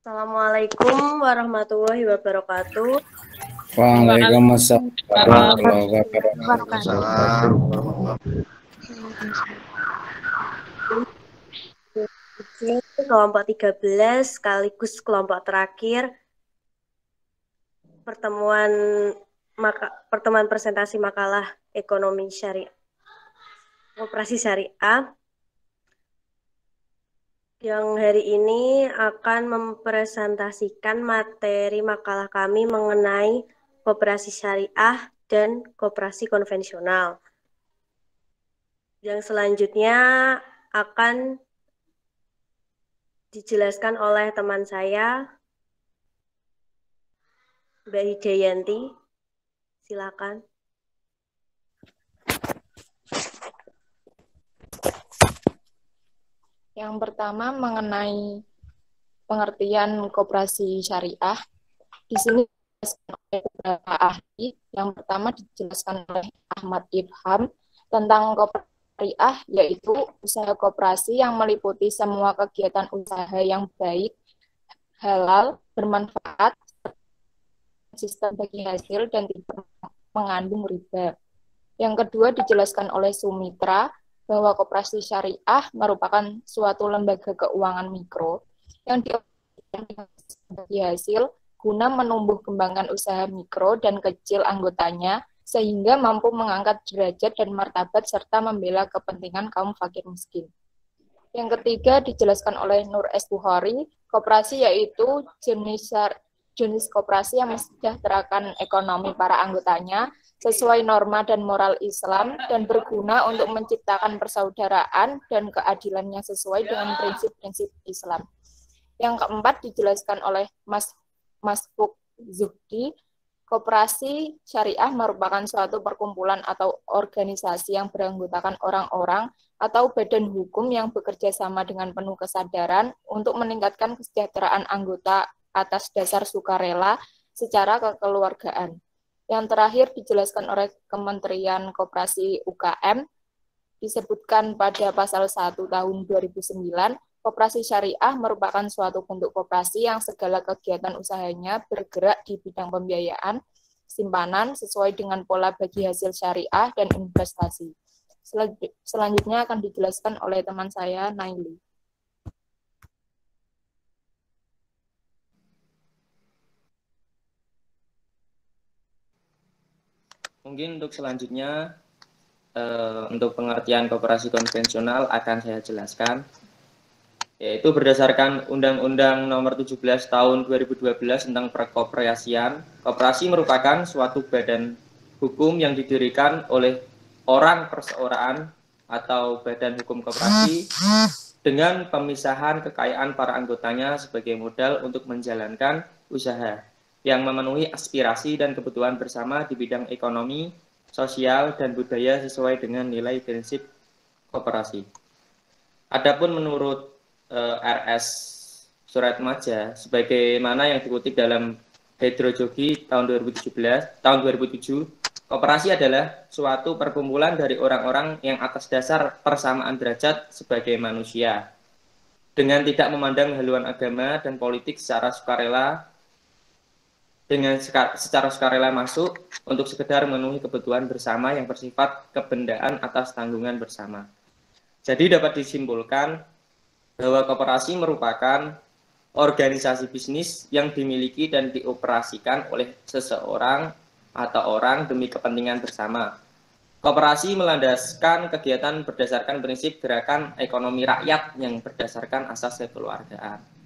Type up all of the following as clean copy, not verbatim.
Assalamualaikum warahmatullahi wabarakatuh. Waalaikumsalam warahmatullahi Waalaikumsalam. wabarakatuh. Ini kelompok 13 sekaligus kelompok terakhir pertemuan presentasi makalah ekonomi syariah, operasi syariah, yang hari ini akan mempresentasikan materi makalah kami mengenai koperasi syariah dan koperasi konvensional. Yang selanjutnya akan dijelaskan oleh teman saya, Mbak Hidayanti. Silakan. Yang pertama mengenai pengertian koperasi syariah. Di sini dijelaskan oleh beberapa ahli. Yang pertama dijelaskan oleh Ahmad Ibham tentang koperasi syariah, yaitu usaha koperasi yang meliputi semua kegiatan usaha yang baik, halal, bermanfaat, konsisten bagi hasil, dan tidak mengandung riba. Yang kedua dijelaskan oleh Sumitra bahwa koperasi syariah merupakan suatu lembaga keuangan mikro yang dioperasikan dengan bagi hasil guna menumbuh kembangkan usaha mikro dan kecil anggotanya sehingga mampu mengangkat derajat dan martabat serta membela kepentingan kaum fakir miskin. Yang ketiga dijelaskan oleh Nur S. Bukhari, koperasi yaitu jenis koperasi yang mensejahterakan ekonomi para anggotanya sesuai norma dan moral Islam dan berguna untuk menciptakan persaudaraan dan keadilannya sesuai dengan prinsip-prinsip Islam. Yang keempat dijelaskan oleh Mas Fuk Zuhdi, koperasi syariah merupakan suatu perkumpulan atau organisasi yang beranggotakan orang-orang atau badan hukum yang bekerja sama dengan penuh kesadaran untuk meningkatkan kesejahteraan anggota atas dasar sukarela secara kekeluargaan. Yang terakhir dijelaskan oleh Kementerian Koperasi UKM, disebutkan pada pasal 1 tahun 2009, koperasi syariah merupakan suatu bentuk koperasi yang segala kegiatan usahanya bergerak di bidang pembiayaan, simpanan, sesuai dengan pola bagi hasil syariah dan investasi. Selanjutnya akan dijelaskan oleh teman saya, Naili. Mungkin untuk selanjutnya, untuk pengertian koperasi konvensional akan saya jelaskan, yaitu berdasarkan Undang-Undang Nomor 17 Tahun 2012 tentang perkoperasian. Koperasi merupakan suatu badan hukum yang didirikan oleh orang perseorangan atau badan hukum koperasi dengan pemisahan kekayaan para anggotanya sebagai modal untuk menjalankan usaha yang memenuhi aspirasi dan kebutuhan bersama di bidang ekonomi, sosial, dan budaya sesuai dengan nilai prinsip koperasi. Adapun menurut RS Suratmaja, sebagaimana yang dikutip dalam Hydrojogi tahun 2007, koperasi adalah suatu perkumpulan dari orang-orang yang atas dasar persamaan derajat sebagai manusia, dengan tidak memandang haluan agama dan politik secara sukarela masuk untuk sekedar memenuhi kebutuhan bersama yang bersifat kebendaan atas tanggungan bersama. Jadi dapat disimpulkan bahwa koperasi merupakan organisasi bisnis yang dimiliki dan dioperasikan oleh seseorang atau orang demi kepentingan bersama. Koperasi melandaskan kegiatan berdasarkan prinsip gerakan ekonomi rakyat yang berdasarkan asas kekeluargaan.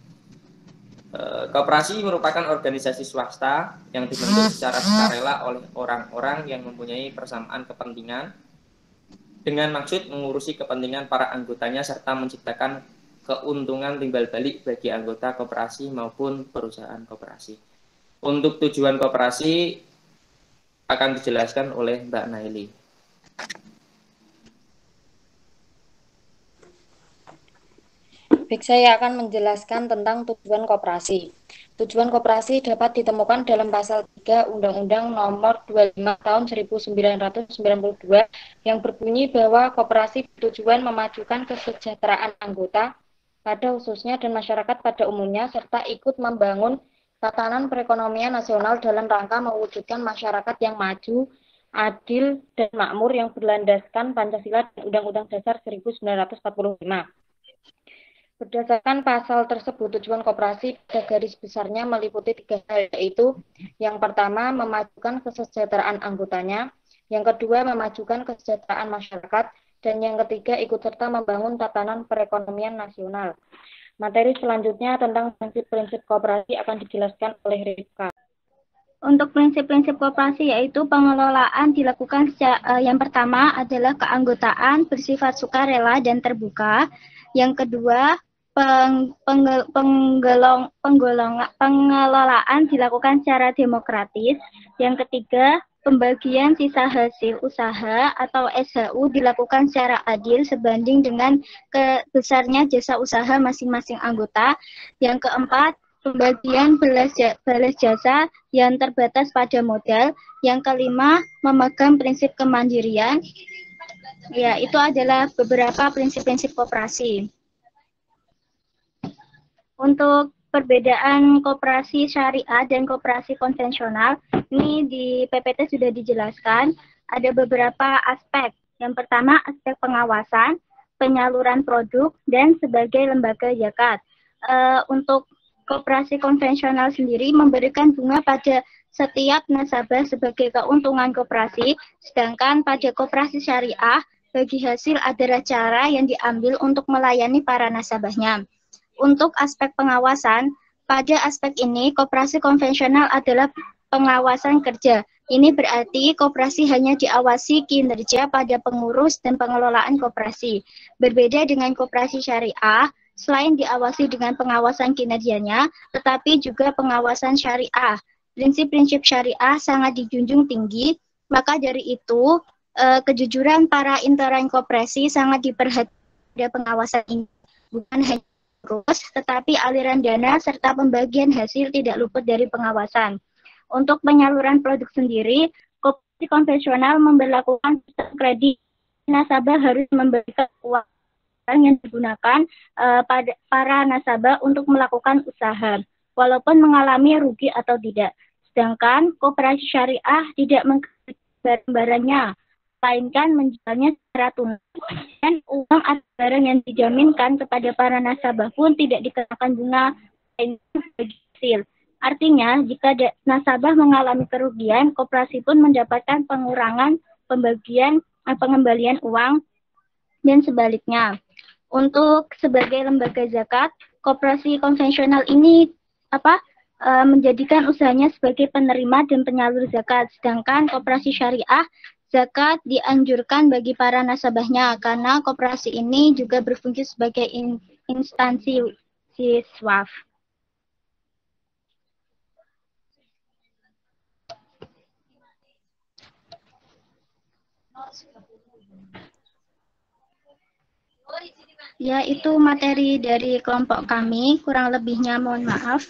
Koperasi merupakan organisasi swasta yang dibentuk secara sukarela oleh orang-orang yang mempunyai persamaan kepentingan dengan maksud mengurusi kepentingan para anggotanya serta menciptakan keuntungan timbal balik bagi anggota koperasi maupun perusahaan koperasi. Untuk tujuan koperasi akan dijelaskan oleh Mbak Naili. Baik, saya akan menjelaskan tentang tujuan koperasi. Tujuan koperasi dapat ditemukan dalam pasal 3 Undang-Undang Nomor 25 Tahun 1992 yang berbunyi bahwa koperasi bertujuan memajukan kesejahteraan anggota, pada khususnya dan masyarakat pada umumnya, serta ikut membangun tatanan perekonomian nasional dalam rangka mewujudkan masyarakat yang maju, adil, dan makmur yang berlandaskan Pancasila dan Undang-Undang Dasar 1945. Berdasarkan pasal tersebut, tujuan koperasi pada garis besarnya meliputi 3 hal, yaitu yang pertama, memajukan kesejahteraan anggotanya, yang kedua, memajukan kesejahteraan masyarakat, dan yang ketiga, ikut serta membangun tatanan perekonomian nasional. Materi selanjutnya tentang prinsip-prinsip koperasi akan dijelaskan oleh Rifka. Untuk prinsip-prinsip koperasi yaitu pengelolaan dilakukan yang pertama adalah keanggotaan bersifat sukarela dan terbuka. Yang kedua, pengelolaan dilakukan secara demokratis. Yang ketiga, pembagian sisa hasil usaha atau SHU dilakukan secara adil sebanding dengan besarnya jasa usaha masing-masing anggota. Yang keempat, pembagian balas jasa yang terbatas pada modal. Yang kelima, memegang prinsip kemandirian. Ya, itu adalah beberapa prinsip-prinsip koperasi. Untuk perbedaan koperasi syariah dan koperasi konvensional, ini di PPT sudah dijelaskan. Ada beberapa aspek. Yang pertama, aspek pengawasan, penyaluran produk, dan sebagai lembaga zakat. Untuk koperasi konvensional sendiri memberikan bunga pada setiap nasabah sebagai keuntungan koperasi, sedangkan pada koperasi syariah, bagi hasil adalah cara yang diambil untuk melayani para nasabahnya. Untuk aspek pengawasan, pada aspek ini koperasi konvensional adalah pengawasan kerja. Ini berarti koperasi hanya diawasi kinerja pada pengurus dan pengelolaan koperasi. Berbeda dengan koperasi syariah, selain diawasi dengan pengawasan kinerjanya, tetapi juga pengawasan syariah. Prinsip-prinsip syariah sangat dijunjung tinggi, maka dari itu kejujuran para intern koperasi sangat diperhatikan pada pengawasan ini. Bukan hanya terus, tetapi aliran dana serta pembagian hasil tidak luput dari pengawasan. Untuk penyaluran produk sendiri, koperasi konvensional memberlakukan sistem kredit. Nasabah harus memberikan uang yang digunakan pada para nasabah untuk melakukan usaha, walaupun mengalami rugi atau tidak. Sedangkan koperasi syariah tidak mengkredit barang-barangnya, melainkan menjualnya secara tunai, dan uang atau barang yang dijaminkan kepada para nasabah pun tidak dikenakan bunga bagi hasil. Artinya, jika nasabah mengalami kerugian, koperasi pun mendapatkan pengurangan pengembalian uang dan sebaliknya. Untuk sebagai lembaga zakat, koperasi konvensional ini menjadikan usahanya sebagai penerima dan penyalur zakat, sedangkan koperasi syariah zakat dianjurkan bagi para nasabahnya karena koperasi ini juga berfungsi sebagai instansi siswaf. Ya, itu materi dari kelompok kami, kurang lebihnya mohon maaf.